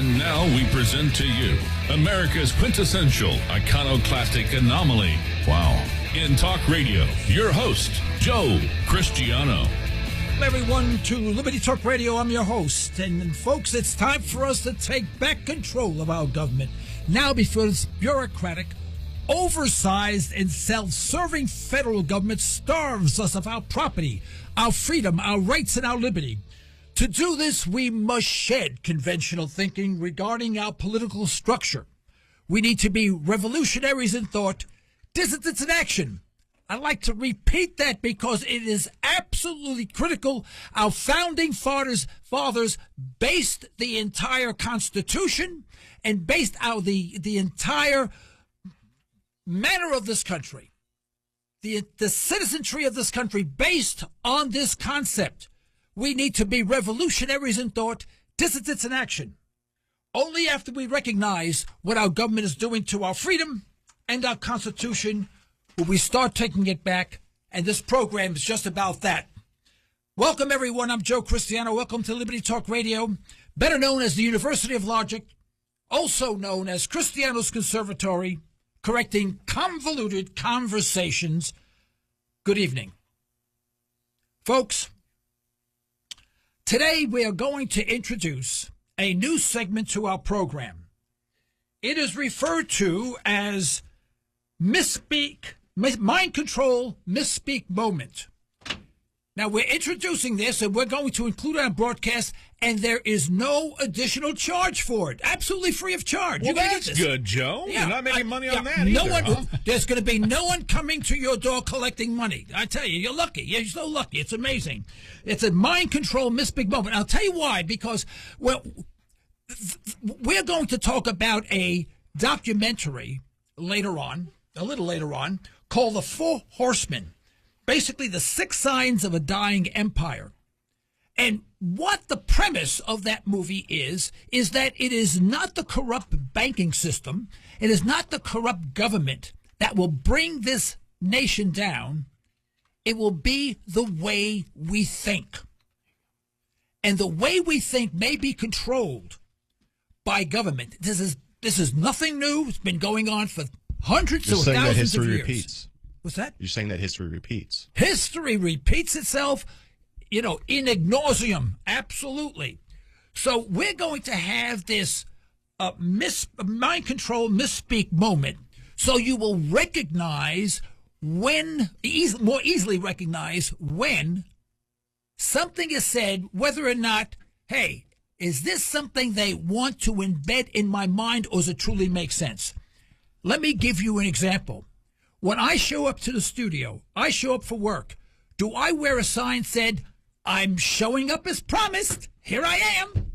And now we present to you America's quintessential iconoclastic anomaly. Wow. In talk radio, your host, Joe Cristiano. Hello, everyone, to Liberty Talk Radio. I'm your host. And, folks, it's time for us to take back control of our government. Now, before this bureaucratic, oversized, and self-serving federal government starves us of our property, our freedom, our rights, and our liberty. To do this, we must shed conventional thinking regarding our political structure. We need to be revolutionaries in thought, dissidents in action. I'd like to repeat that because it is absolutely critical. Our founding fathers based the entire Constitution and based the entire manner of this country, the citizenry of this country based on this concept. We need to be revolutionaries in thought, dissidents in action. Only after we recognize what our government is doing to our freedom and our Constitution will we start taking it back, and this program is just about that. Welcome, everyone. I'm Joe Cristiano. Welcome to Liberty Talk Radio, better known as the University of Logic, also known as Cristiano's Conservatory, correcting convoluted conversations. Good evening. Folks, today we are going to introduce a new segment to our program. It is referred to as Mind Control Misspeak Moment. Now, we're introducing this, and we're going to include it on broadcast, and there is no additional charge for it. Absolutely free of charge. Well, that's good, Joe. Yeah, you're not making money on that either. There's going to be no one coming to your door collecting money. I tell you, you're lucky. You're so lucky. It's amazing. It's a mind control misspeak moment. I'll tell you why, because we're going to talk about a documentary a little later on, called The Four Horsemen. Basically, the 6 signs of a dying empire. And what the premise of that movie is that it is not the corrupt banking system, it is not the corrupt government that will bring this nation down. It will be the way we think. And the way we think may be controlled by government. This is nothing new. It's been going on for hundreds or thousands of years. You're saying that history repeats. What's that? You're saying that history repeats. History repeats itself, in nauseam. Absolutely. So we're going to have this mind control misspeak moment. So you will recognize more easily recognize when something is said, whether or not, hey, is this something they want to embed in my mind, or does it truly make sense? Let me give you an example. When I show up to the studio, I show up for work. Do I wear a sign said, I'm showing up as promised. Here I am.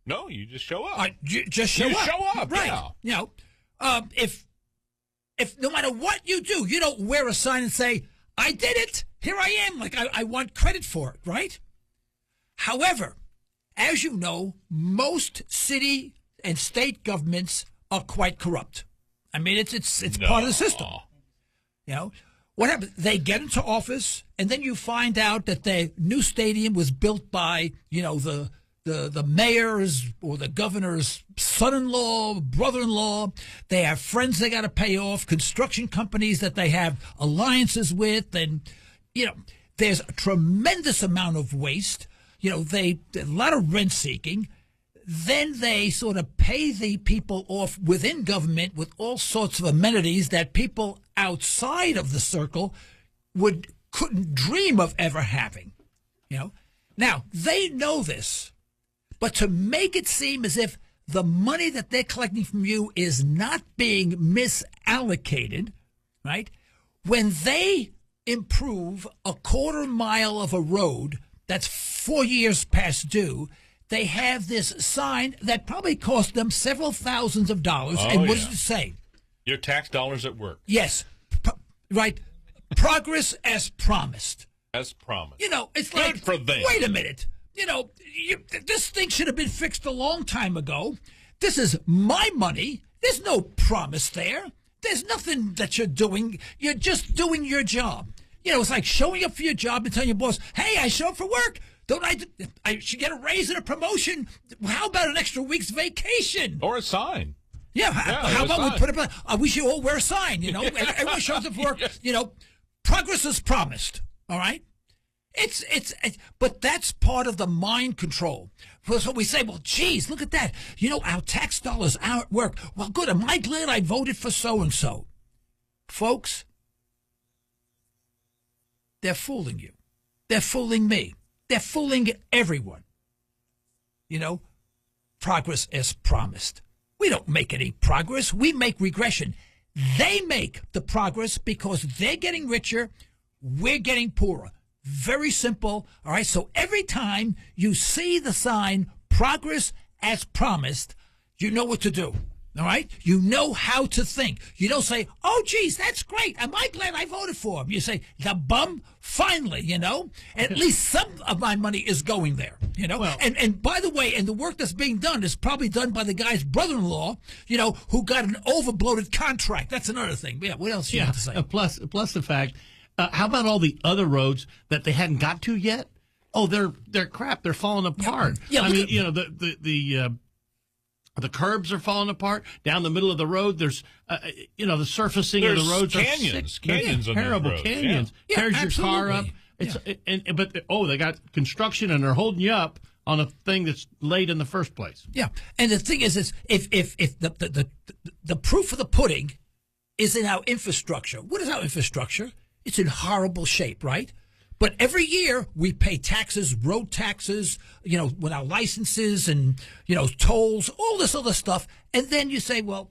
No, you just show up. Just show up. You show up, right. Yeah. If no matter what you do, you don't wear a sign and say, I did it. Here I am. Like I want credit for it, right? However, as you know, most city and state governments are quite corrupt. I mean, it's part of the system. What happens? They get into office, and then you find out that the new stadium was built by, the mayor's or the governor's son-in-law, brother-in-law. They have friends they got to pay off, construction companies that they have alliances with, and there's a tremendous amount of waste. A lot of rent seeking. Then they sort of pay the people off within government with all sorts of amenities that people outside of the circle couldn't dream of ever having. Now they know this, but to make it seem as if the money that they're collecting from you is not being misallocated, right? When they improve a quarter mile of a road that's 4 years past due, they have this sign that probably cost them several thousands of dollars. And what does it say? Your tax dollars at work. Yes. Right. Progress as promised. As promised. It's like, good for them. Wait a minute. This thing should have been fixed a long time ago. This is my money. There's no promise there. There's nothing that you're doing. You're just doing your job. It's like showing up for your job and telling your boss, hey, I show up for work. I should get a raise and a promotion. How about an extra week's vacation? Or a sign. Yeah, how about we put it? We should all wear a sign, Everyone shows up for work, progress is promised, all right? But that's part of the mind control. So we say, well, geez, look at that. Our tax dollars are at work. Well, good. Am I glad I voted for so-and-so? Folks, they're fooling you. They're fooling me. They're fooling everyone. Progress is promised. We don't make any progress. We make regression. They make the progress because they're getting richer. We're getting poorer. Very simple. All right. So every time you see the sign progress as promised, you know what to do. All right. You know how to think. You don't say, oh, geez, that's great. Am I glad I voted for him? You say, the bum, finally, at least some of my money is going there, Well, and by the way, and the work that's being done is probably done by the guy's brother-in-law, who got an overbloated contract. That's another thing. Yeah. What else you have to say? Plus the fact, how about all the other roads that they hadn't got to yet? Oh, they're crap. They're falling apart. Yeah, I mean, the curbs are falling apart. Down the middle of the road, there's, the surfacing of the roads canyons, are canyons on terrible roads. canyons. Yeah, Tears your car up. Absolutely. They got construction and they're holding you up on a thing that's laid in the first place. Yeah, and the thing is if the proof of the pudding is in our infrastructure. What is our infrastructure? It's in horrible shape, right? But every year we pay taxes, road taxes, with our licenses and, tolls, all this other stuff. And then you say, well,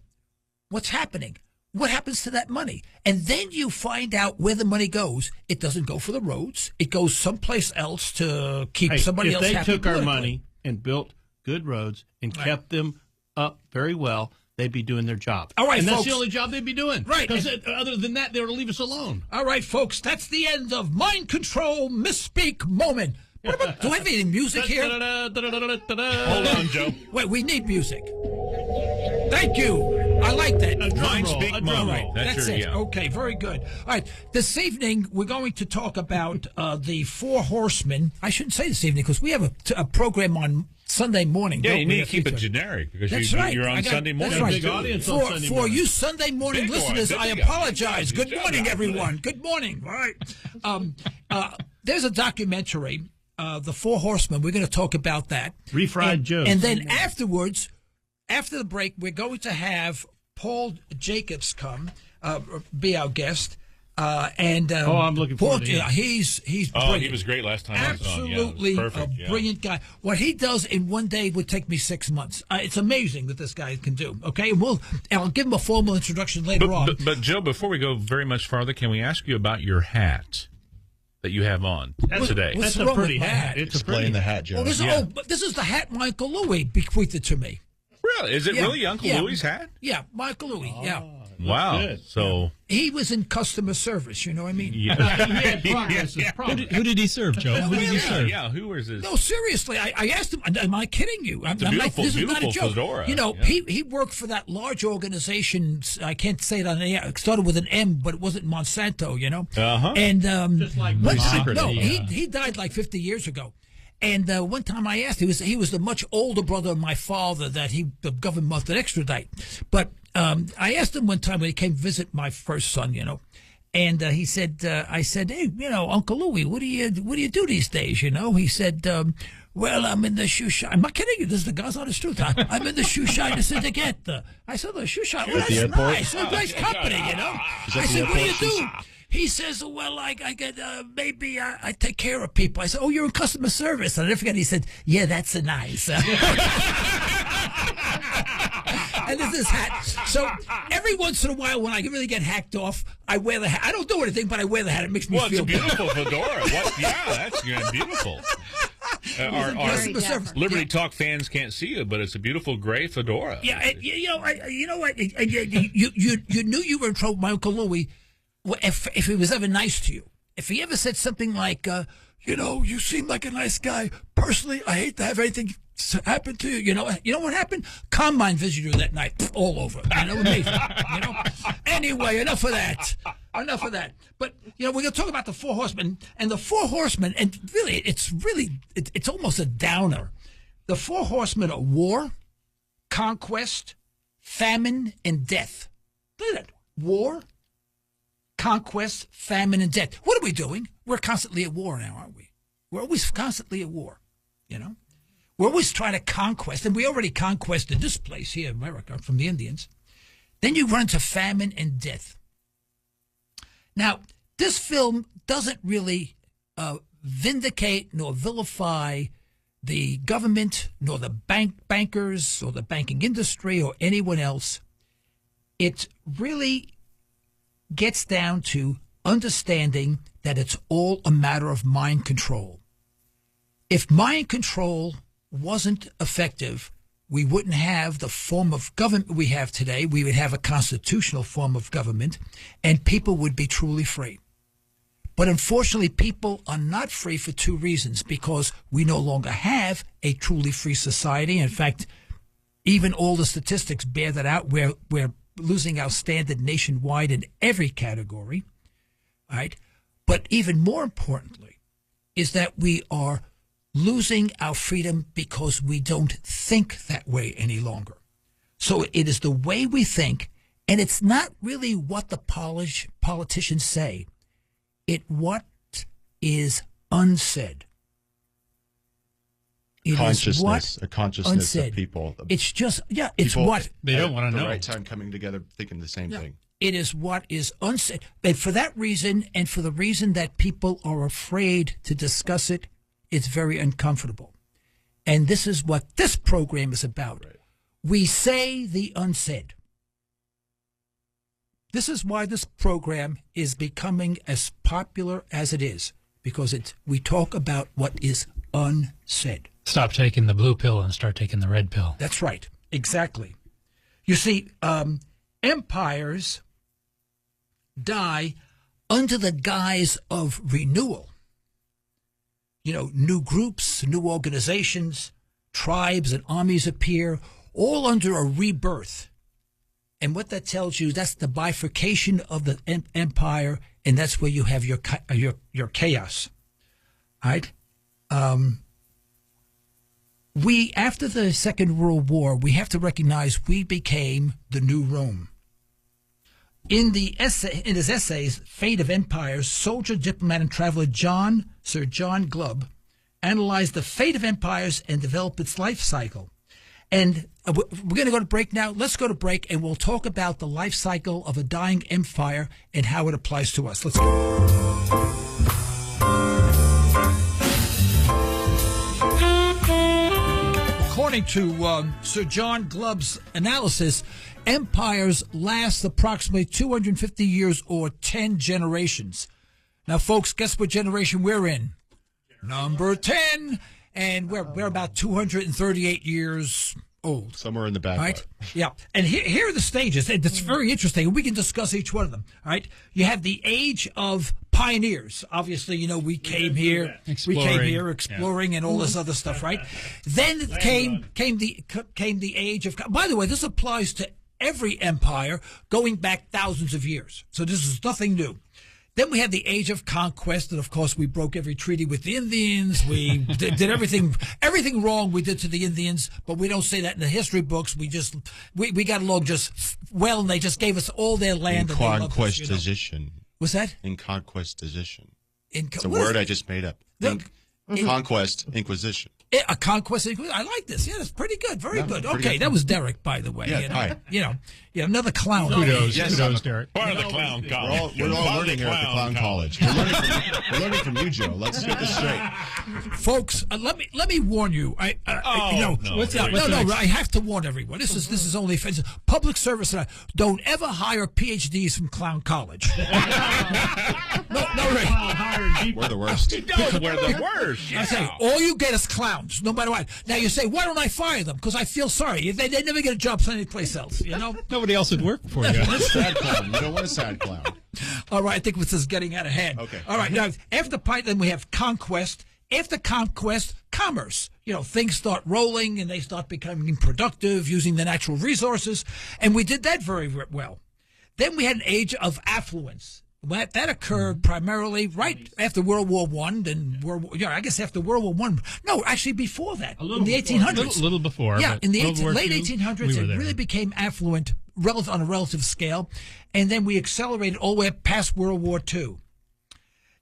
what's happening? What happens to that money? And then you find out where the money goes. It doesn't go for the roads. It goes someplace else to keep somebody else happy. If they took our money and built good roads and kept them up very well, they'd be doing their job. All right, and folks. That's the only job they'd be doing. Right. Because other than that, they would leave us alone. All right, folks. That's the end of Mind Control Misspeak Moment. What about, do I have any music here? Hold on, Joe. Wait, we need music. Thank you. I like that. A drum roll. Moment. That's it. Yeah. Okay, very good. All right. This evening, we're going to talk about the Four Horsemen. I shouldn't say this evening because we have a program on Sunday morning. Yeah, you need to keep it generic because you're on Sunday morning. That's right. Big audience on Sunday for morning. you Sunday morning listeners, I apologize. Good morning, everyone. Good morning. All right. There's a documentary, The Four Horsemen. We're going to talk about that. Refried Joe. And then afterwards, after the break, we're going to have Paul Jacobs come, be our guest. I'm looking forward to it. He's brilliant. He was great last time. Absolutely perfect. A brilliant guy. What he does in one day would take me 6 months. It's amazing that this guy can do. Okay, I'll give him a formal introduction later on. But Joe, before we go very much farther, can we ask you about your hat that you have on today? That's a pretty hat. Explain the hat, Joe. This is the hat my Uncle Louie bequeathed to me. Really? Is it really Uncle Louie's hat? Yeah, Michael Louie. Yeah. Wow. Good. So he was in customer service. You know what I mean? He had progress. Who did he serve, Joe? Who did he serve? Yeah. Who was his? No, seriously. I asked him. Am I kidding you? It's a beautiful, this is not a joke. fedora. He worked for that large organization. I can't say it on the air. It started with an M, but it wasn't Monsanto. And just like he died like 50 years ago. And one time I asked, he was the much older brother of my father that the government must extradite. But I asked him one time when he came visit my first son, and he said, I said, hey, Uncle Louie, what do you do these days? He said, well, I'm in the shoe shop. I'm not kidding you. This is the God's honest truth. I'm in the shoe shine syndicate. I said, the shoe shine. Well, that's nice. It's a nice company, I said, what do you do? He says, well, I get, maybe I take care of people. I said, oh, you're in customer service. And I never forget, he said, yeah, that's nice. And this is hat. So every once in a while, when I really get hacked off, I wear the hat. I don't do anything, but I wear the hat. It makes me feel good. Well, it's a beautiful fedora. That's beautiful. Our Liberty Talk fans can't see you, but it's a beautiful gray fedora. Yeah, you know what? You knew you were in trouble, my Uncle Louie. If he was ever nice to you, if he ever said something like, you seem like a nice guy. Personally, I hate to have anything happen to you. You know what happened? Combine visited you that night, all over. Amazing. Anyway, enough of that. enough of that. But we're going to talk about the Four Horsemen, and the Four Horsemen, and it's almost a downer. The Four Horsemen are war, conquest, famine, and death. Look at that. War, conquest, famine, and death. What are we doing? We're constantly at war now, aren't we? We're always constantly at war, We're always trying to conquest, and we already conquested this place here in America from the Indians. Then you run into famine and death. Now, this film doesn't really vindicate nor vilify the government, nor the bankers, or the banking industry, or anyone else. It really gets down to understanding that it's all a matter of mind control. If mind control wasn't effective, we wouldn't have the form of government we have today. We would have a constitutional form of government, and people would be truly free. But unfortunately, people are not free for two reasons: because we no longer have a truly free society. In fact, even all the statistics bear that out. We're losing our standard nationwide in every category, right? But even more importantly is that we are losing our freedom because we don't think that way any longer. So it is the way we think, and it's not really what the politicians say. It's what is unsaid. It consciousness, a consciousness unsaid. of people. It's just, it's people what they don't want to at know. the right time coming together thinking the same thing. It is what is unsaid. And for that reason, and for the reason that people are afraid to discuss it, it's very uncomfortable. And this is what this program is about. Right. We say the unsaid. This is why this program is becoming as popular as it is, because we talk about what is unsaid. Stop taking the blue pill and start taking the red pill. That's right. Exactly. You see, empires die under the guise of renewal. New groups, new organizations, tribes and armies appear, all under a rebirth. And what that tells you, that's the bifurcation of the empire, and that's where you have your chaos. All right? After the Second World War, we have to recognize we became the new Rome. In his essays, Fate of Empires, soldier, diplomat, and traveler Sir John Glubb analyzed the fate of empires and developed its life cycle. And we're going to go to break now. Let's go to break, and we'll talk about the life cycle of a dying empire and how it applies to us. Let's go. According to Sir John Glubb's analysis, empires last approximately 250 years or 10 generations. Now, folks, guess what generation we're in? Number 10. And we're about 238 years old. Somewhere in the back. Right? Yeah. And here are the stages. And it's very interesting. We can discuss each one of them. All right. You have the age of pioneers. Obviously, we came here exploring and all this other stuff, right? Then came the age of, by the way, this applies to every empire going back thousands of years. So this is nothing new. Then we had the age of conquest, and of course we broke every treaty with the Indians. We did everything wrong we did to the Indians, but we don't say that in the history books. We got along just well, and they just gave us all their land. In conquestation. What's that? In conquestation. It's a what word I just made up. Conquest, inquisition. A conquest. I like this. Yeah, that's pretty good. Very good. Okay, that was Derek, by the way. Yeah, hi. Another clown. Kudos, Derek. Part of the clown college. We're all learning here at the clown college. We're learning from you, Joe. Let's get this straight. Folks, let me warn you. I have to warn everyone. This is only public service. Don't ever hire PhDs from clown college. No, Rick. We're the worst. We're the worst. I say, all you get is clowns, no matter what. Now you say, why don't I fire them? Because I feel sorry. They never get a job anyplace else, Nobody else would work for you. Sad clown. You don't want a sad clown. All right, I think this is getting out of hand. Okay. All right, now, after then we have conquest. After conquest, commerce. Things start rolling and they start becoming productive, using the natural resources. And we did that very well. Then we had an age of affluence. That occurred primarily right after World War One, then I guess after World War One. No, actually before that, in the 1800s. A little before. Yeah, in the World War late II, 1800s, it really became affluent on a relative scale, and then we accelerated all the way past World War II.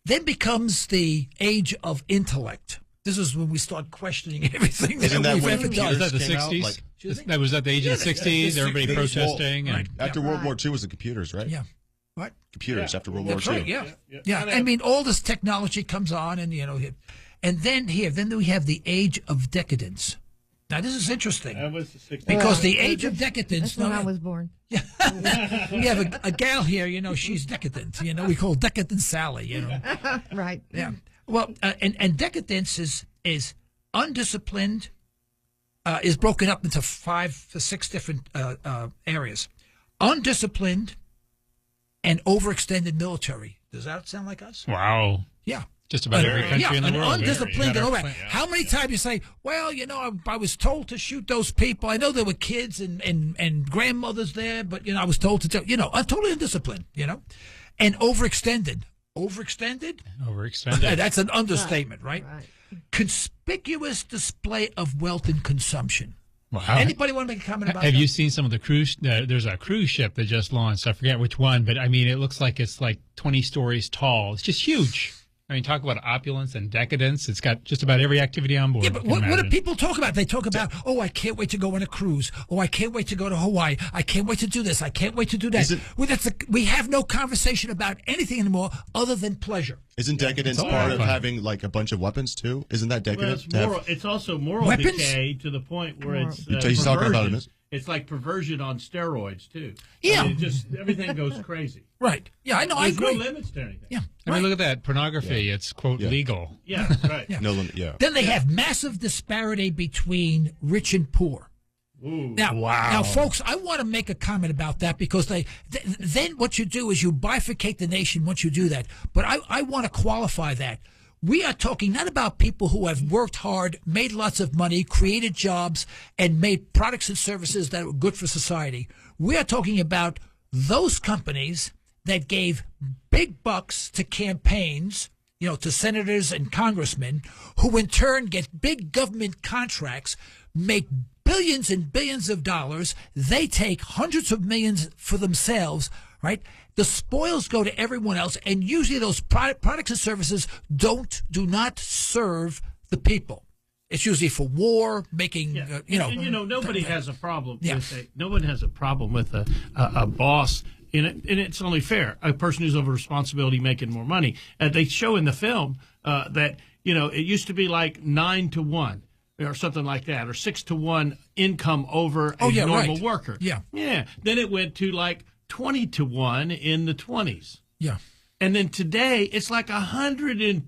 Then becomes the age of intellect. This is when we start questioning everything that we've ever done. Was that the 60s? That was at the age of the 60s, everybody protesting. Well, after World War II was the computers, right? Yeah. What? Computers after World War That's II. right, yeah. I mean, all this technology comes on, and then we have the age of decadence. Now, this is interesting. That was the 60s. Because the age of decadence. That's when I was born. We have a gal here, she's decadent. We call decadent Sally, Right. Yeah. Well, and decadence is undisciplined, is broken up into 5 to 6 different areas. Undisciplined and overextended military. Does that sound like us? Wow. Yeah. Just about every country in the world. Undisciplined and over. How many times you say, well, I was told to shoot those people. I know there were kids and grandmothers there, but, I was told to tell, I'm totally undisciplined, and overextended. Overextended? Overextended. That's an understatement, right? Conspicuous display of wealth and consumption. Wow. Anybody want to make a comment about that? Have you seen some of the cruise? There's a cruise ship that just launched. I forget which one, but I mean, it looks like it's like 20 stories tall. It's just huge. I mean, talk about opulence and decadence. It's got just about every activity on board. Yeah, but what do people talk about? They talk about, I can't wait to go on a cruise. Oh, I can't wait to go to Hawaii. I can't wait to do this. I can't wait to do that. We have no conversation about anything anymore other than pleasure. Isn't decadence part of having like a bunch of weapons too? Isn't that decadent? Well, it's also moral decay to the point where it's he's talking about it. It's like perversion on steroids too. Yeah, everything goes crazy. Right. Yeah, I know. There's I agree. no limits to anything. Yeah. I mean, look at that pornography. It's quote legal. Yeah, right. No limit. Yeah. Then they have massive disparity between rich and poor. Ooh. Now, folks, I want to make a comment about that because then what you do is you bifurcate the nation once you do that. But I want to qualify that. We are talking not about people who have worked hard, made lots of money, created jobs, and made products and services that were good for society. We are talking about those companies that gave big bucks to campaigns, to senators and congressmen, who in turn get big government contracts, make billions and billions of dollars. They take hundreds of millions for themselves, right? The spoils go to everyone else, and usually those products and services do not serve the people. It's usually for war, making nobody has a problem. No one has a problem with a boss. And it's only fair. A person who's over responsibility making more money. They show in the film that it used to be like 9 to 1. Or something like that, or 6 to 1 income over a normal worker. Yeah. Then it went to like 20 to 1 in the 20s. Yeah. And then today it's like 100 to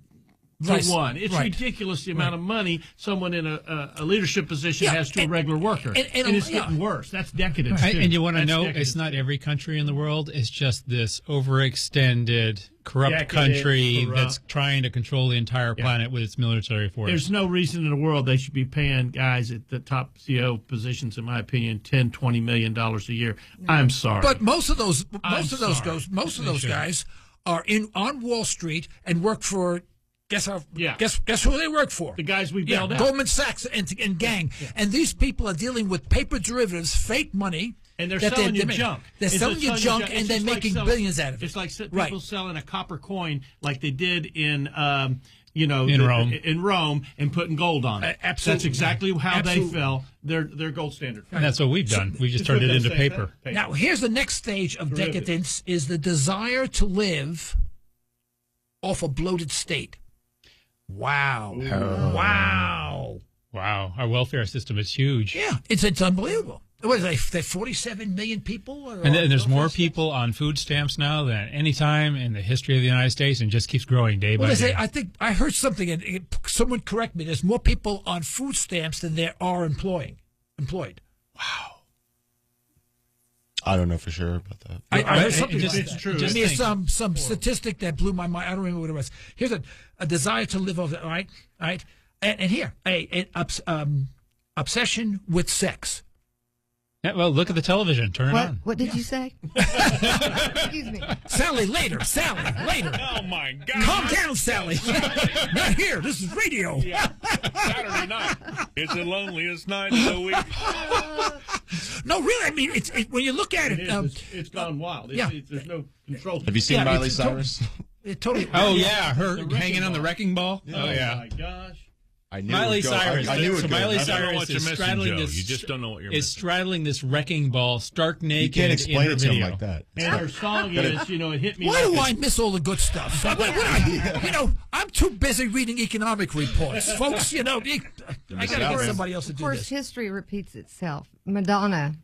1. It's ridiculous the amount of money someone in a leadership position has to a regular worker. And it's getting worse. That's decadence. Too. And you want to know, it's not every country in the world. It's just this overextended, corrupt country that's trying to control the entire planet with its military force. There's no reason in the world they should be paying guys at the top CEO positions, in my opinion, $10, $20 million a year. I'm sorry. But most of those guys are on Wall Street and work for guess who they work for? The guys we bailed out. Goldman Sachs and gang. Yeah. And these people are dealing with paper derivatives, fake money. And they're selling you junk. They're selling you junk, and they're making billions out of it. It's like people selling a copper coin like they did in Rome. In Rome, and putting gold on it. Absolutely. That's exactly how they fell. Their gold standard. And that's what we've done. We just turned it into paper. Now, here's the next stage of decadence: is the desire to live off a bloated state. Wow! Wow! Our welfare system is huge. Yeah, it's unbelievable. What is it? 47 million people? And there's more people on food stamps now than any time in the history of the United States, and just keeps growing day by day. I think I heard something, and someone correct me. There's more people on food stamps than there are employed. Wow. I don't know for sure about that. I heard something. It's true. Give me some statistic that blew my mind. I don't remember what it was. Here's a desire to live over. All right, and here an obsession with sex. Yeah, well, look at the television. Turn it on. What did you say? Excuse me. Sally, later. Oh, my God. Calm down, Sally. Not here. This is radio. Yeah. Saturday night. It's the loneliest night of the week. No, really, I mean, it's when you look at it. It's gone wild. There's no control. Have you seen Miley Cyrus? It totally. Oh, yeah. Her hanging on the wrecking ball. Yeah. Oh, yeah. Oh, my gosh. I knew Miley it would go. Cyrus. I knew it So would go. Miley I don't know Cyrus what you're is missing, straddling Joe. this. You just don't know what you're is missing. straddling this wrecking ball, stark You naked. can't explain in her it to him video. like that. And her song is, it hit me. Why like do a- I miss all the good stuff? I'm too busy reading economic reports, folks. I got to get somebody else to Of do course, this. history repeats itself. Madonna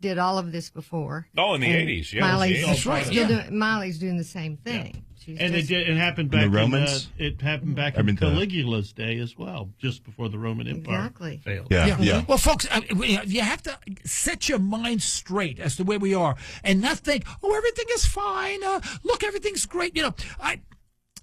did all of this before. Oh, in the And 80s. Yeah. Miley's, That's right, still yeah. Miley's doing the same thing. She's And just- it happened back the Romans? it happened back I mean, in the- Caligula's day as well, just before the Roman Empire Exactly. failed. Yeah. Well, folks, you have to set your mind straight as to where we are, and not think, "Oh, everything is fine. Look, everything's great."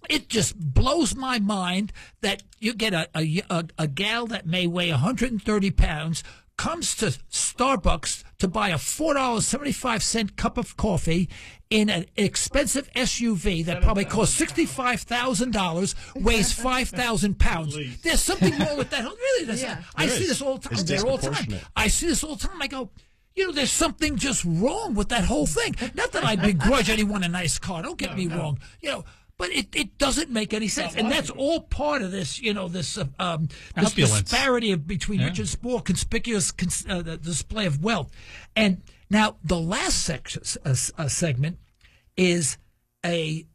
It just blows my mind that you get a gal that may weigh 130 pounds comes to Starbucks to buy a $4.75 cup of coffee in an expensive SUV that probably costs $65,000, weighs 5,000 pounds. There's something wrong with that. Really, I see this all the time. It's There all the time. disproportionate. I see this all the time. I go, there's something just wrong with that whole thing. Not that I begrudge anyone a nice car. Don't get me wrong. But it doesn't make any sense, and that's all part of this. This Opulence. disparity between rich and poor, conspicuous the display of wealth. And now the last segment is a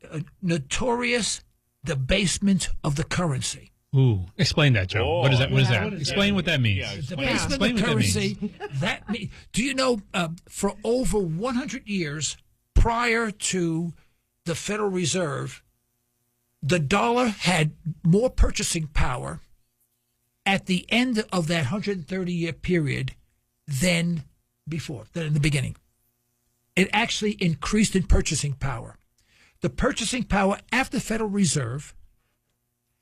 notorious debasement of the currency. Ooh, explain that, Joe. Oh, what is that? What is that? what is Explain that? what that means. Debasement Explain of what that currency. means. Do you know for over 100 years prior to the Federal Reserve, the dollar had more purchasing power at the end of that 130-year period than before, than in the beginning. It actually increased in purchasing power. The purchasing power after the Federal Reserve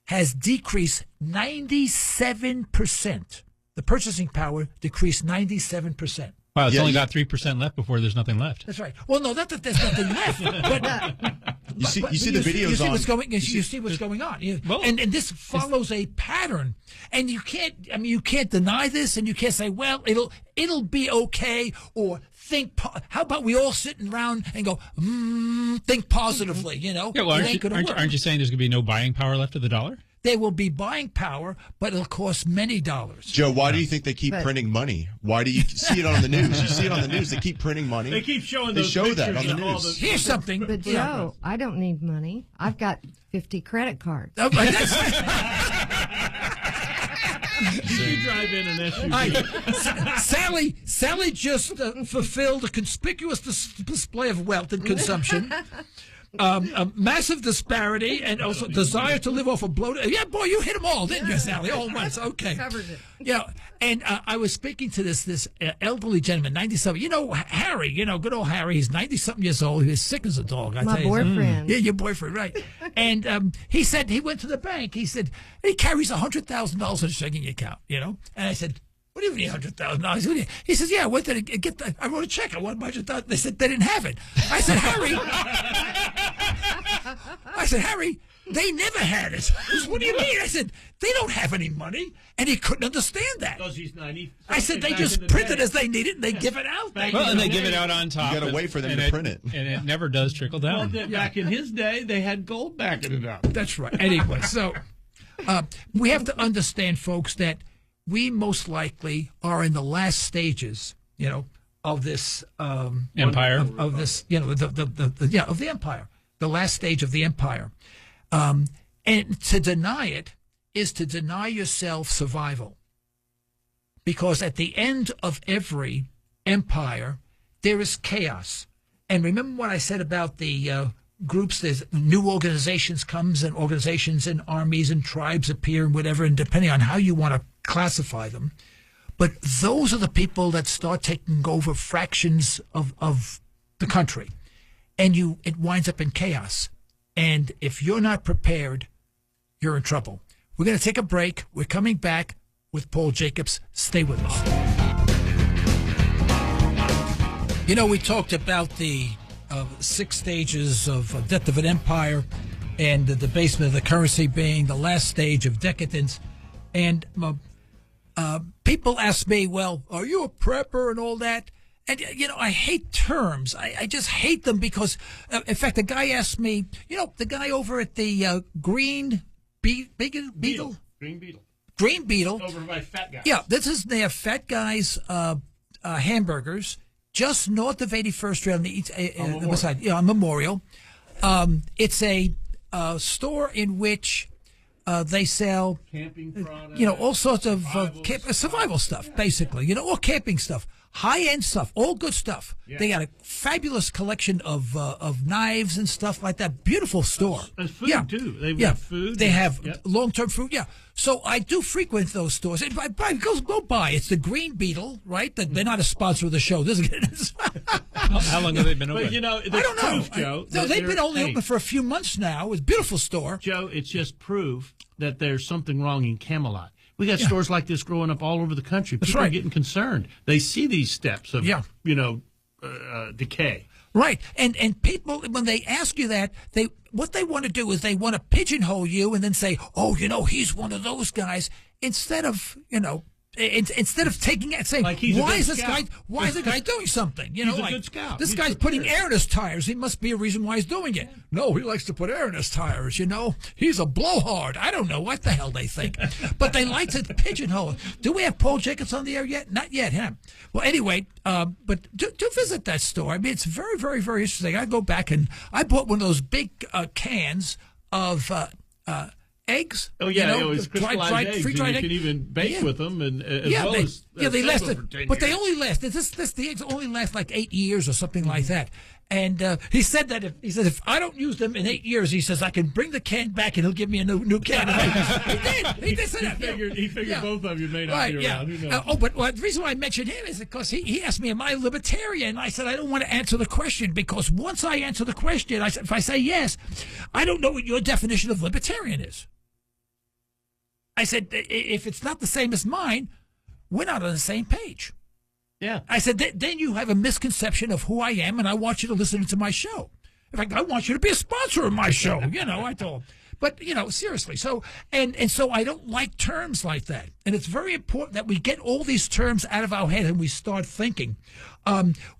has decreased 97%. The purchasing power decreased 97%. Wow, it's only got 3% left before there's nothing left. That's right. Well, no, not that there's nothing left, but You see the videos you see on. what's going. You see what's going on. And this follows a pattern, and you can't. I mean, you can't deny this, and you can't say, "Well, it'll be okay," or think. How about we all sit around and go, think positively? Yeah, well, it ain't gonna work. aren't you saying there's going to be no buying power left of the dollar? There will be buying power, but it'll cost many dollars. Joe, why do you think they keep printing money? Why do you see it on the news? You see it on the news. They keep printing money. They keep showing They those show that pictures on the of all news. Here's something. But Joe, I don't need money. I've got 50 credit cards. Oh, but that's- You drive in an SUV. Sally just fulfilled a conspicuous display of wealth and consumption. A massive disparity and also desire to live off a bloated. Yeah, boy, you hit them all, didn't you, Sally? All at once. Okay. Covered it. Yeah, and I was speaking to this elderly gentleman, 97. Harry. Good old Harry. He's 90-something years old. He's sick as a dog. I My tell you. boyfriend. Yeah, your boyfriend, right? And he said he went to the bank. He said he carries $100,000 in a checking account. And I said, "What do you mean $100,000?" He says, "Yeah, I went to get that. I wrote a check. I wanted $100,000." They said they didn't have it. I said, Harry, they never had it. He said, "What do you mean?" I said, "They don't have any money," and he couldn't understand that. Because he's 90. I said, "They Back just in the print it day. as they need it, and they give it out." Well, and they give it out on top. You gotta wait for them and to print it. And it never does trickle Well, down. back in his day, they had gold backing it up. That's right. Anyway, so we have to understand, folks, that we most likely are in the last stages, of this Empire. of this, of the empire, the last stage of the empire, and to deny it is to deny yourself survival, because at the end of every empire there is chaos. And remember what I said about the groups? There's new organizations comes, and organizations and armies and tribes appear and whatever, and depending on how you want to classify them. But those are the people that start taking over fractions of the country, and it winds up in chaos. And if you're not prepared, you're in trouble. We're going to take a break. We're coming back with Paul Jacobs. Stay with us. You know, we talked about the 6 stages of death of an empire and the debasement of the currency being the last stage of decadence. And people ask me, well, are you a prepper and all that? And, you know, I hate terms. I just hate them because, in fact, the guy asked me, you know, the guy over at the Green Beetle? Green Beetle. Over by Fat Guys. Yeah, this is their Fat Guys hamburgers, just north of 81st Street on the west side. Yeah, on Memorial. It's a store in which they sell camping products, you know, all sorts of survival stuff, basically. You know, all camping stuff, high-end stuff, all good stuff. Yeah. They got a fabulous collection of knives and stuff like that. Beautiful store. Food, too. They've got food. They have long-term food, yeah. So I do frequent those stores. And go by. It's the Green Beetle, right? They're not a sponsor of the show. This is How long have they been open? But, you know, I don't know, Joe. No, they've been only open for a few months now. It's a beautiful store. Joe, it's just proof that there's something wrong in Camelot. We got stores like this growing up all over the country. People are getting concerned. They see these steps of, decay. Right. And people, when they ask you that, what they want to do is they want to pigeonhole you and then say, oh, you know, he's one of those guys, instead of, you know, instead of taking it and saying, like why is the guy doing something? You know, he's a like good scout. This guy's putting air in his tires. He must be a reason why he's doing it. No, he likes to put air in his tires. You know, he's a blowhard. I don't know what the hell they think, but they like to pigeonhole. Do we have Paul Jenkins on the air yet? Not yet, huh? Well, anyway, but do visit that store. I mean, it's very, very, very interesting. I go back and I bought one of those big cans of eggs. Oh yeah, you know, it's crystallized eggs. Freeze-dried you can even bake with them, and they last. But they years. only last. The eggs only last like 8 years or something like that. And he said that if I don't use them in 8 years, he says I can bring the can back and he'll give me a new can. He did say that. He figured both of you may not be around. Who knows? But the reason why I mentioned him is because he asked me, am I a libertarian? And I said, I don't want to answer the question because once I answer the question, I said, if I say yes, I don't know what your definition of libertarian is. I said, if it's not the same as mine, we're not on the same page. Yeah. I said, then you have a misconception of who I am, and I want you to listen to my show. In fact, I want you to be a sponsor of my show. You know, I told him. But, you know, seriously. So, and so I don't like terms like that. And it's very important that we get all these terms out of our head and we start thinking.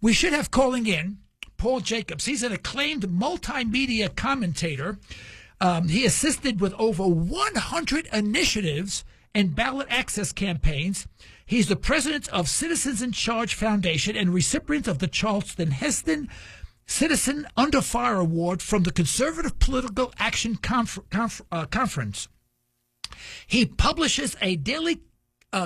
We should have calling in Paul Jacobs. He's an acclaimed multimedia commentator. He assisted with over 100 initiatives and ballot access campaigns. He's the president of Citizens in Charge Foundation and recipient of the Charleston Heston Citizen Under Fire Award from the Conservative Political Action Conference. He publishes a daily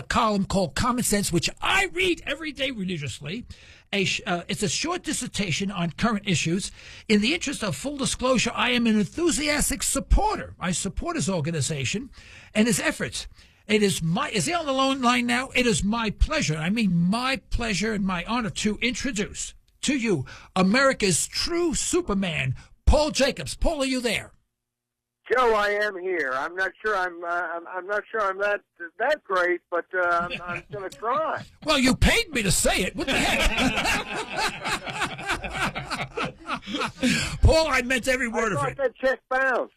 column called Common Sense, which I read every day religiously. It's a short dissertation on current issues. In the interest of full disclosure, I am an enthusiastic supporter. I support his organization and his efforts. Is he on the line now? It is my pleasure, I mean my pleasure and my honor to introduce to you America's true Superman, Paul Jacobs. Paul, are you there? Joe, I am here. I'm not sure I'm not sure I'm that great, but I'm going to try. Well, you paid me to say it. What the heck? Paul, I meant every word of it. I thought that check bounced.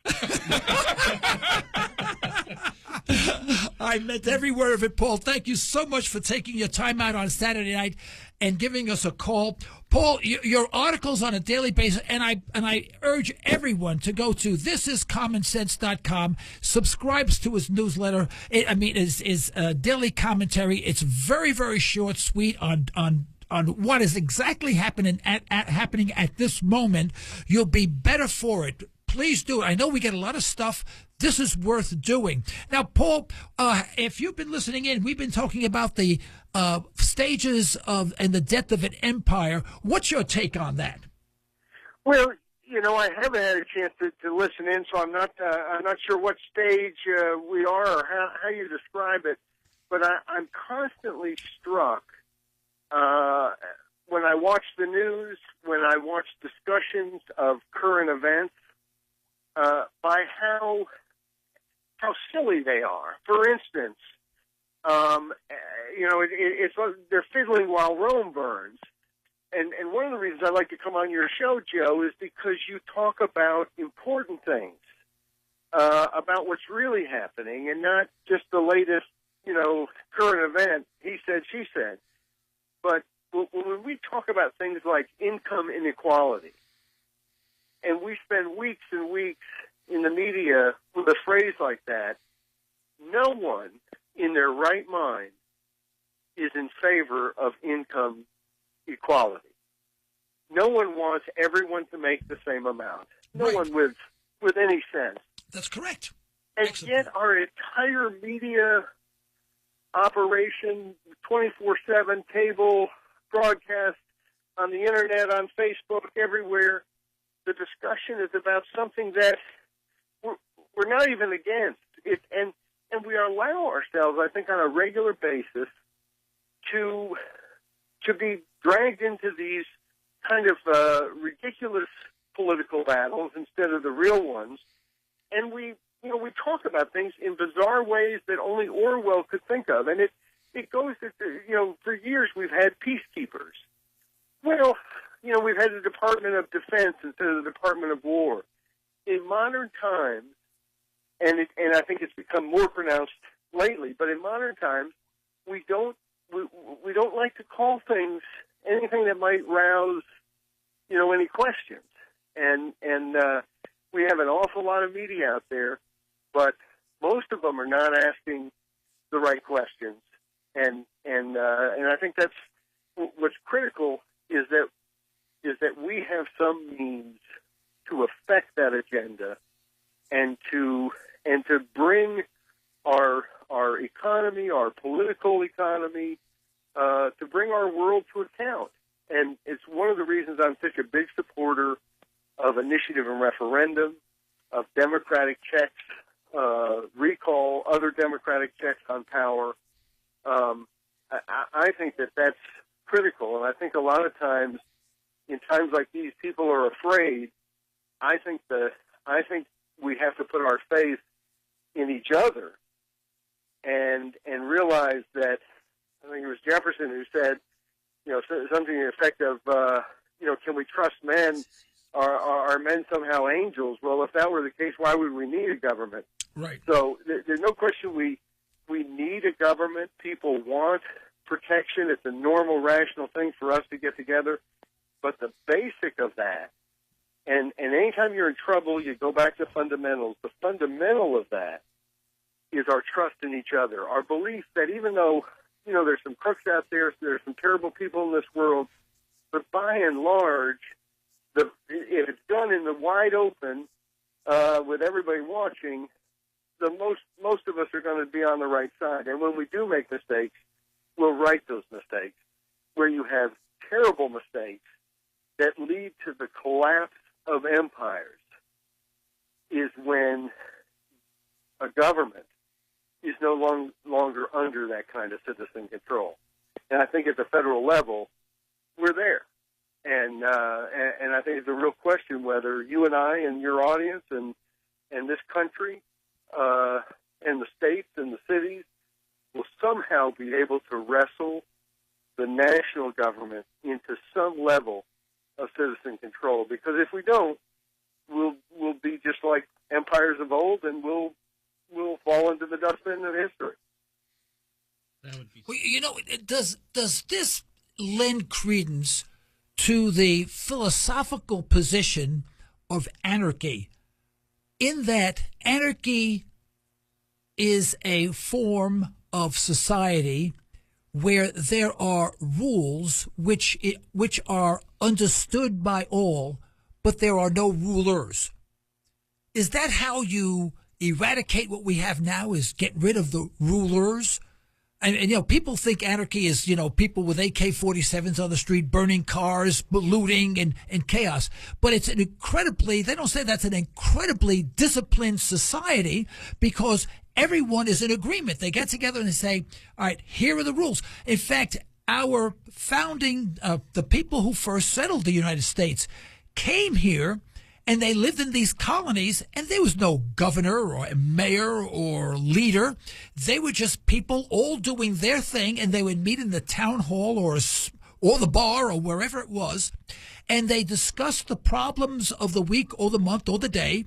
I meant every word of it, Paul. Thank you so much for taking your time out on Saturday night and giving us a call. Paul, your articles on a daily basis, and I urge everyone to go to thisiscommonsense.com, subscribes to his newsletter. His daily commentary. It's very, very short, sweet on what is exactly happening at this moment. You'll be better for it. Please do it. I know we get a lot of stuff. This is worth doing. Now, Paul, if you've been listening in, we've been talking about the stages of and the death of an empire. What's your take on that? Well, you know, I haven't had a chance to listen in, so I'm not sure what stage we are or how you describe it. But I'm constantly struck when I watch the news, when I watch discussions of current events, by how silly they are. For instance, you know, it's they're fiddling while Rome burns, and one of the reasons I like to come on your show, Joe, is because you talk about important things, about what's really happening, and not just the latest, current event, he said, she said. But when we talk about things like income inequality, and we spend weeks and weeks in the media with a phrase like that, no one in their right mind is in favor of income equality. No one wants everyone to make the same amount. No one with any sense. That's correct. And Excellent. yet our entire media operation, 24/7 cable, broadcast, on the internet, on Facebook, everywhere, the discussion is about something that we're not even against. And we allow ourselves, I think, on a regular basis to be dragged into these kind of ridiculous political battles instead of the real ones. And we talk about things in bizarre ways that only Orwell could think of. And it goes to, for years we've had peacekeepers. Well, we've had the Department of Defense instead of the Department of War. In modern times, and I think it's become more pronounced lately, but in modern times, we don't like to call things anything that might rouse, any questions. And we have an awful lot of media out there, but most of them are not asking the right questions. And I think that's what's critical is that we have some means to affect that agenda and to bring our economy, our political economy, to bring our world to account. And it's one of the reasons I'm such a big supporter of initiative and referendum, of democratic checks, recall, other democratic checks on power. I think that that's critical, and I think a lot of times, in times like these, people are afraid. I think we have to put our faith in each other, and realize that. I think it was Jefferson who said, something to the effect of, can we trust men? Are men somehow angels? Well, if that were the case, why would we need a government? Right. So there's no question we need a government. People want protection. It's a normal, rational thing for us to get together. But the basic of that, and anytime you're in trouble, you go back to fundamentals. The fundamental of that is our trust in each other, our belief that even though, there's some crooks out there, there's some terrible people in this world, but by and large, if it's done in the wide open, with everybody watching, most of us are going to be on the right side. And when we do make mistakes, we'll right those mistakes. Where you have terrible mistakes that lead to the collapse of empires is when a government is no longer under that kind of citizen control. And I think at the federal level, we're there. And I think it's a real question whether you and I and your audience and this country and the states and the cities will somehow be able to wrestle the national government into some level of citizen control. Because if we don't, we'll be just like empires of old, and we'll fall into the dustbin of history. That would be. Well, does this lend credence to the philosophical position of anarchy, in that anarchy is a form of society where there are rules which are understood by all, but there are no rulers? Is that how you eradicate what we have now, is get rid of the rulers? And people think anarchy is, people with AK-47s on the street, burning cars, looting, and chaos. But it's they don't say that's an incredibly disciplined society, because everyone is in agreement. They get together and they say, all right, here are the rules. In fact, our founding, the people who first settled the United States came here, and they lived in these colonies, and there was no governor or mayor or leader. They were just people all doing their thing, and they would meet in the town hall or or the bar or wherever it was, and they discussed the problems of the week or the month or the day,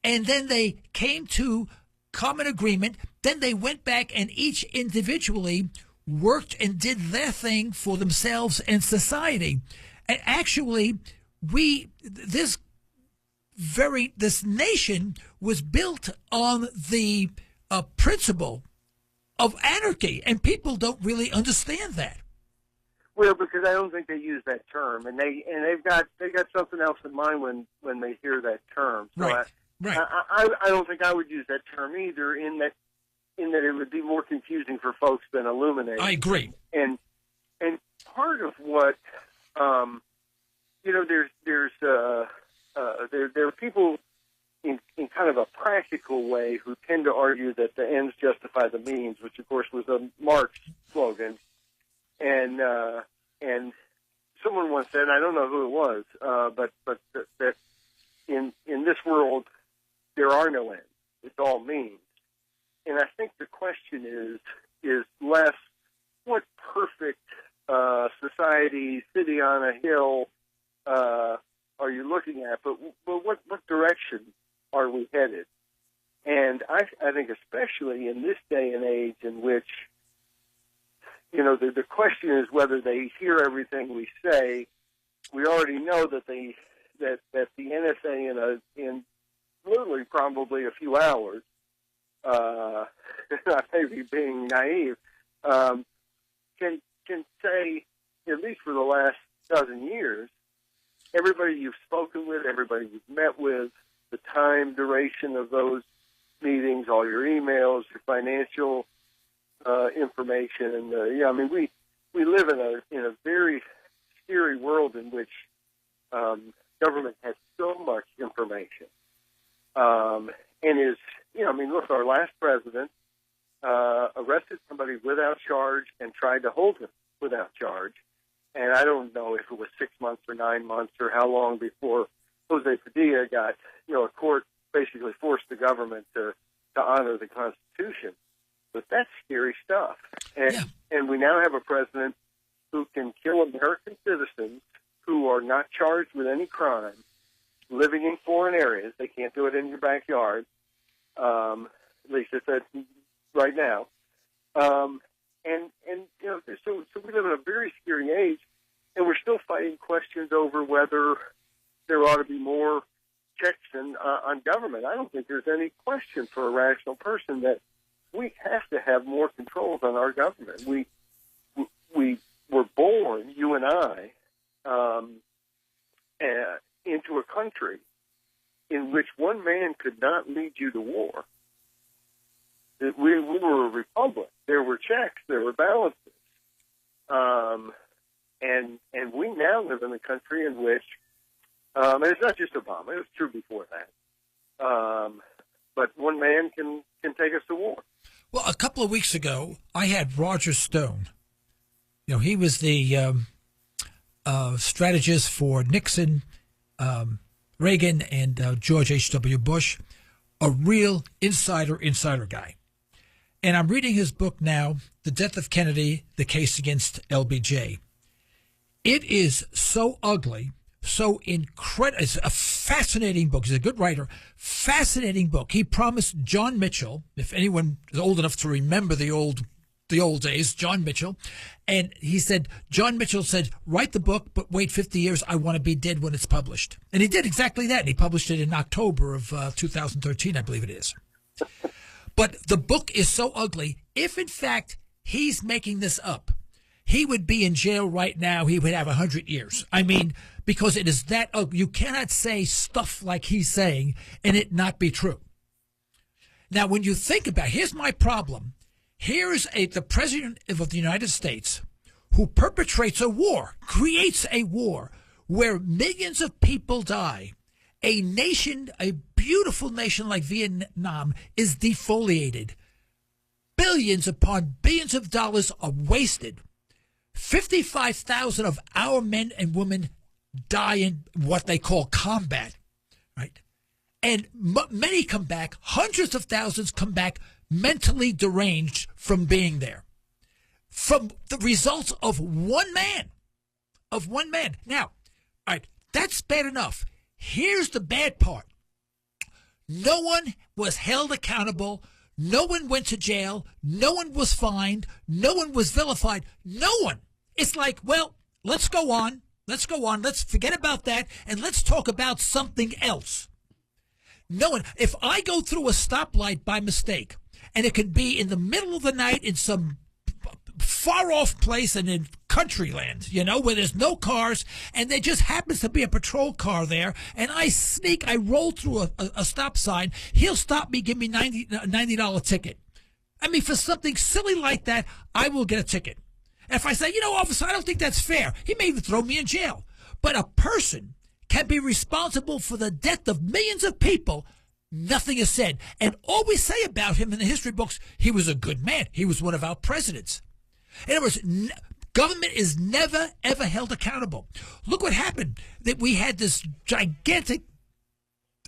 and then they came to common agreement. Then they went back and each individually worked and did their thing for themselves and society. And actually, this nation was built on the principle of anarchy, and people don't really understand that. Well, because I don't think they use that term, and they've got something else in mind when they hear that term. So right. I don't think I would use that term either. In that it would be more confusing for folks than illuminating. I agree. And part of what there are people in kind of a practical way who tend to argue that the ends justify the means, which of course was a Marx slogan. And someone once said, I don't know who it was, but that in this world there are no ends. It's all means. And I think the question is less what perfect society, city on a hill are you looking at, but what direction are we headed? And I think especially in this day and age in which, the question is whether they hear everything we say. We already know that the NSA in literally probably a few hours, I may be being naive, can say, at least for the last dozen years, everybody you've spoken with, everybody you've met with, the time duration of those meetings, all your emails, your financial information, and we live in a very scary world in which government has so much information, and is look, our last president arrested somebody without charge and tried to hold him without charge, and I don't know if it was 6 months or 9 months or how long before Jose Padilla got, a court basically forced the government to honor the Constitution. But that's scary stuff. And we now have a president who can kill American citizens who are not charged with any crime, living in foreign areas. They can't do it in your backyard. At least it's right now. So we live in a very scary age, and we're still fighting questions over whether there ought to be more checks on government. I don't think there's any question for a rational person that we have to have more controls on our government. We were born, you and I, into a country in which one man could not lead you to war. We were a republic. There were checks. There were balances. And we now live in a country in which, and it's not just Obama, it was true before that, but one man can take us to war. Well, a couple of weeks ago, I had Roger Stone. He was the strategist for Nixon, Reagan, and George H.W. Bush, a real insider guy. And I'm reading his book now, The Death of Kennedy, The Case Against LBJ. It is so ugly, so incredible. It's a fascinating book. He's a good writer. Fascinating book. He promised John Mitchell, if anyone is old enough to remember the old days, John Mitchell, and he said, John Mitchell said, write the book, but wait 50 years. I want to be dead when it's published. And he did exactly that. And he published it in October of 2013, I believe it is. But the book is so ugly. If, in fact, he's making this up, he would be in jail right now. He would have 100 years. I mean, because it is that ugly. You cannot say stuff like he's saying and it not be true. Now, when you think about it, here's my problem. Here's the president of the United States who perpetrates a war, creates a war where millions of people die. A nation, a beautiful nation like Vietnam, is defoliated. Billions upon billions of dollars are wasted. 55,000 of our men and women die in what they call combat, right? And many come back, hundreds of thousands come back mentally deranged from being there. From the results of one man of one man. Now, all right, that's bad enough. Here's the bad part. No one was held accountable. No one went to jail. No one was fined. No one was vilified. No one. It's like, well, let's go on. Let's go on. Let's forget about that, and let's talk about something else. No one. If I go through a stoplight by mistake, and it could be in the middle of the night in some far-off place and in country land, where there's no cars, and there just happens to be a patrol car there, and I roll through a stop sign, he'll stop me, give me $90 ticket. I mean, for something silly like that, I will get a ticket. And if I say, officer, I don't think that's fair, he may even throw me in jail. But a person can be responsible for the death of millions of people. Nothing is said. And all we say about him in the history books, he was a good man. He was one of our presidents. In other words, government is never, ever held accountable. Look what happened. That we had this gigantic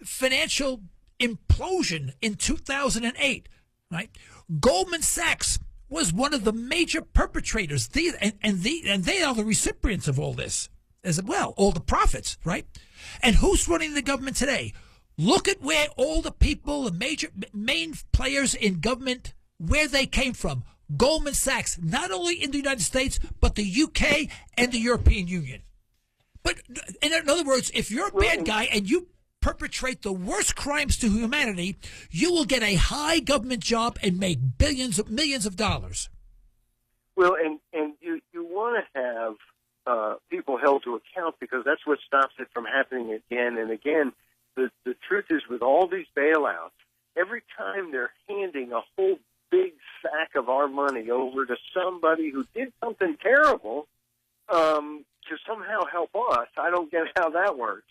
financial implosion in 2008, right? Goldman Sachs was one of the major perpetrators, and they are the recipients of all this as well, all the profits, right? And who's running the government today? Look at where all the people, the main players in government, where they came from. Goldman Sachs, not only in the United States, but the UK and the European Union. But in other words, if you're a bad guy and you perpetrate the worst crimes to humanity, you will get a high government job and make millions of dollars. Well, and you want to have people held to account, because that's what stops it from happening again and again. The truth is, with all these bailouts, every time they're handing a whole big sack of our money over to somebody who did something terrible to somehow help us. I don't get how that works.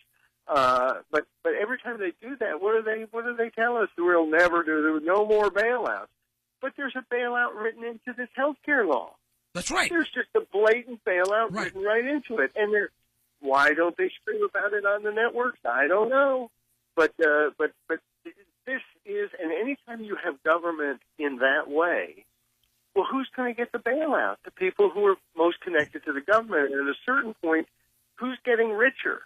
But every time they do that, what do they tell us? We'll never do no more bailouts. But there's a bailout written into this healthcare law. That's right. There's just a blatant bailout written right into it. And why don't they scream about it on the networks? I don't know. But this is, and anytime you have government in that way, well, who's going to get the bailout? The people who are most connected to the government. And at a certain point, who's getting richer?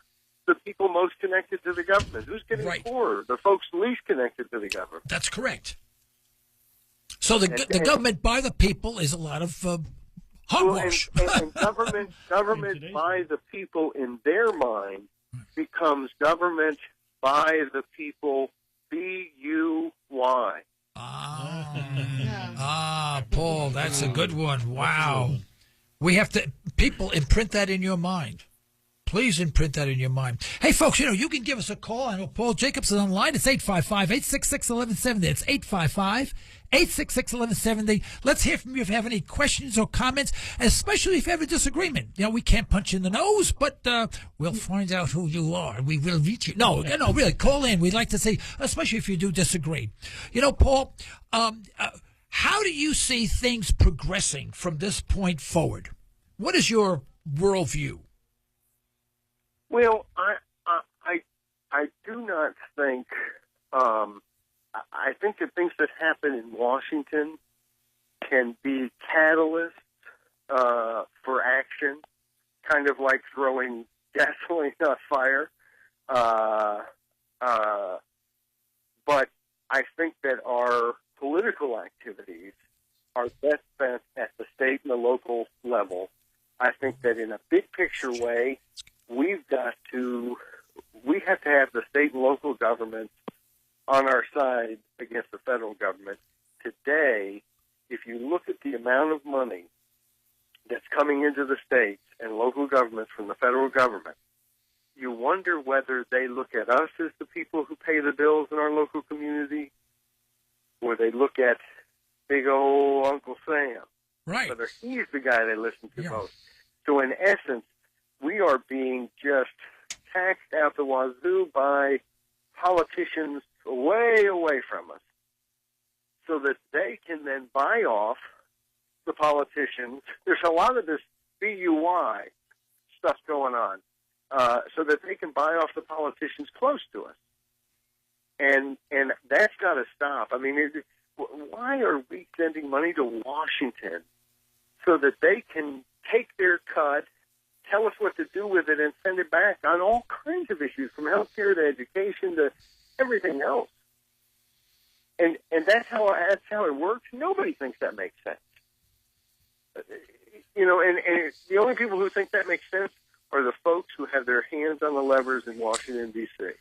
The people most connected to the government. Who's getting poorer? The folks least connected to the government. That's correct. So the government by the people is a lot of hogwash. And government by the people in their mind becomes government by the people, B-U-Y. Paul, that's a good one. Wow. We have to, people, imprint that in your mind. Please imprint that in your mind. Hey, folks, you can give us a call. I know Paul Jacobs is online. It's 855-866-1170. It's 855-866-1170. Let's hear from you if you have any questions or comments, especially if you have a disagreement. We can't punch you in the nose, but we'll find out who you are. We will reach you. No, really, call in. We'd like to see, especially if you do disagree. Paul, how do you see things progressing from this point forward? What is your worldview? Well, I do not think. I think the things that happen in Washington can be catalysts for action, kind of like throwing gasoline on fire. But I think that our political activities are best spent at the state and the local level. I think that in a big picture way, we have to have the state and local governments on our side against the federal government. Today, if you look at the amount of money that's coming into the states and local governments from the federal government, you wonder whether they look at us as the people who pay the bills in our local community, or they look at big old Uncle Sam. Right. Whether he's the guy they listen to most. So in essence, we are being just taxed out the wazoo by politicians way away from us, so that they can then buy off the politicians. There's a lot of this BUY stuff going on, so that they can buy off the politicians close to us. And that's got to stop. I mean, why are we sending money to Washington so that they can take their cut, tell us what to do with it and send it back on all kinds of issues, from healthcare to education to everything else. And that's how it works. Nobody thinks that makes sense. You know, and the only people who think that makes sense are the folks who have their hands on the levers in Washington, D.C.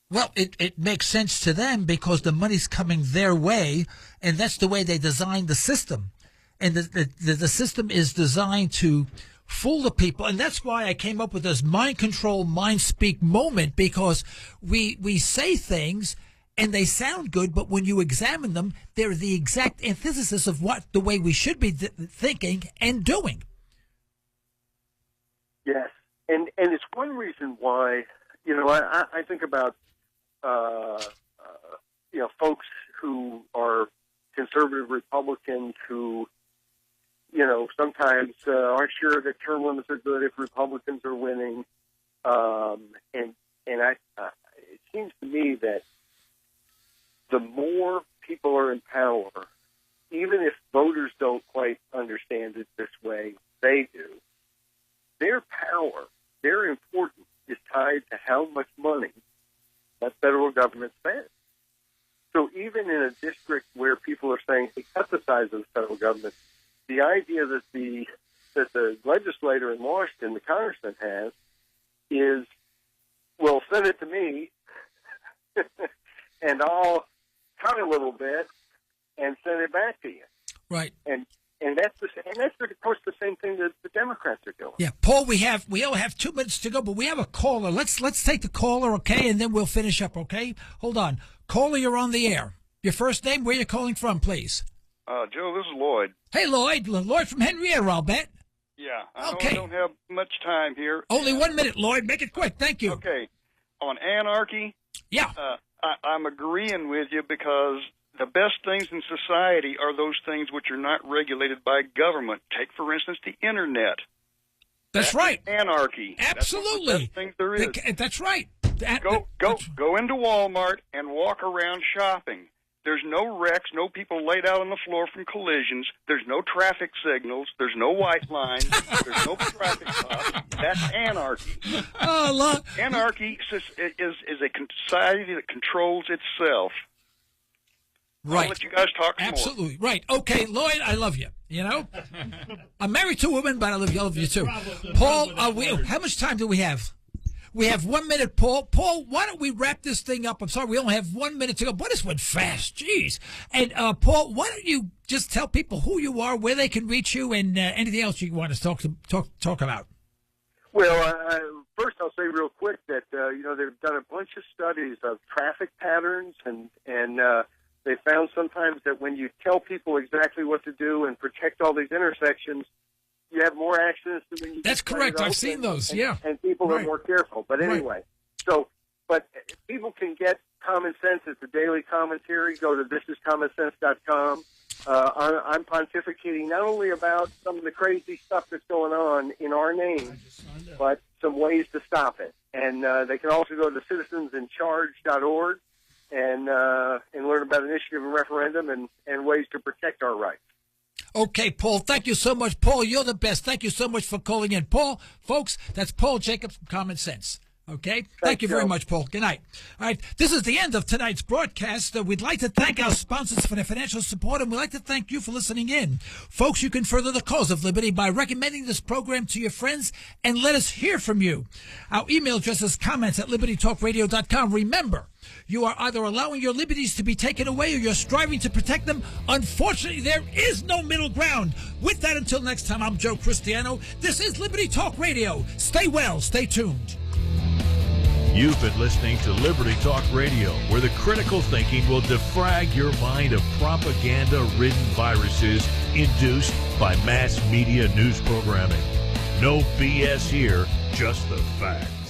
Well, it makes sense to them because the money's coming their way, and that's the way they designed the system. And the system is designed to fool the people, and that's why I came up with this mind control, mind speak moment, because we say things and they sound good, but when you examine them, they're the exact antithesis of what the way we should be thinking and doing. Yes, and it's one reason why, you know, I think about you know, folks who are conservative Republicans who, you know, sometimes aren't sure that term limits are good if Republicans are winning, and it seems to me that the more people are in power, even if voters don't quite understand it this way, they do. Their power, their importance, is tied to how much money that federal government spends. So even in a district where people are saying, hey, cut the size of the federal government, the idea that the legislator in Washington, the congressman, has is, well, send it to me, and I'll cut a little bit and send it back to you. Right. And that's of course the same thing that the Democrats are doing. Yeah, Paul, we only have 2 minutes to go, but we have a caller. Let's take the caller, okay, and then we'll finish up, okay? Hold on. Caller, you're on the air. Your first name, where you calling from, please? Joe, this is Lloyd. Hey, Lloyd. Lloyd from Henrietta, I'll bet. Yeah, I okay. don't have much time here. Only 1 minute, Lloyd. Make it quick. Thank you. Okay. On anarchy, yeah, I'm agreeing with you because the best things in society are those things which are not regulated by government. Take, for instance, the Internet. That's right. Anarchy. Absolutely. That's one of the best things there is. That's right. Go into Walmart and walk around shopping. There's no wrecks, no people laid out on the floor from collisions. There's no traffic signals. There's no white lines. There's no traffic stops. That's anarchy. Oh, anarchy is a society that controls itself. Right. I'll let you guys talk some Absolutely. More. Right. Okay, Lloyd, I love you. You know? I'm married to a woman, but I love you too. Paul, how much time do we have? We have 1 minute, Paul. Paul, why don't we wrap this thing up? I'm sorry, we only have 1 minute to go. Boy, this went fast. Jeez. And, Paul, why don't you just tell people who you are, where they can reach you, and anything else you want to talk about? Well, first I'll say real quick that, you know, they've done a bunch of studies of traffic patterns, and they found sometimes that when you tell people exactly what to do and protect all these intersections, you have more accidents than when you. That's correct. I've seen those. Yeah, and people are more careful. But anyway, but people can get Common Sense. It's a daily commentary. Go to thisiscommonsense.com. I'm pontificating not only about some of the crazy stuff that's going on in our name, but some ways to stop it. And they can also go to citizensincharge.org and learn about initiative and referendum and ways to protect our rights. Okay, Paul, thank you so much. Paul, you're the best. Thank you so much for calling in. Paul, folks, that's Paul Jacobs from Common Sense. Okay? Thank you very much, Paul. Good night. All right, this is the end of tonight's broadcast. We'd like to thank our sponsors for their financial support, and we'd like to thank you for listening in. Folks, you can further the cause of liberty by recommending this program to your friends, and let us hear from you. Our email address is comments@libertytalkradio.com. Remember, you are either allowing your liberties to be taken away or you're striving to protect them. Unfortunately, there is no middle ground. With that, until next time, I'm Joe Cristiano. This is Liberty Talk Radio. Stay well, stay tuned. You've been listening to Liberty Talk Radio, where the critical thinking will defrag your mind of propaganda-ridden viruses induced by mass media news programming. No BS here, just the facts.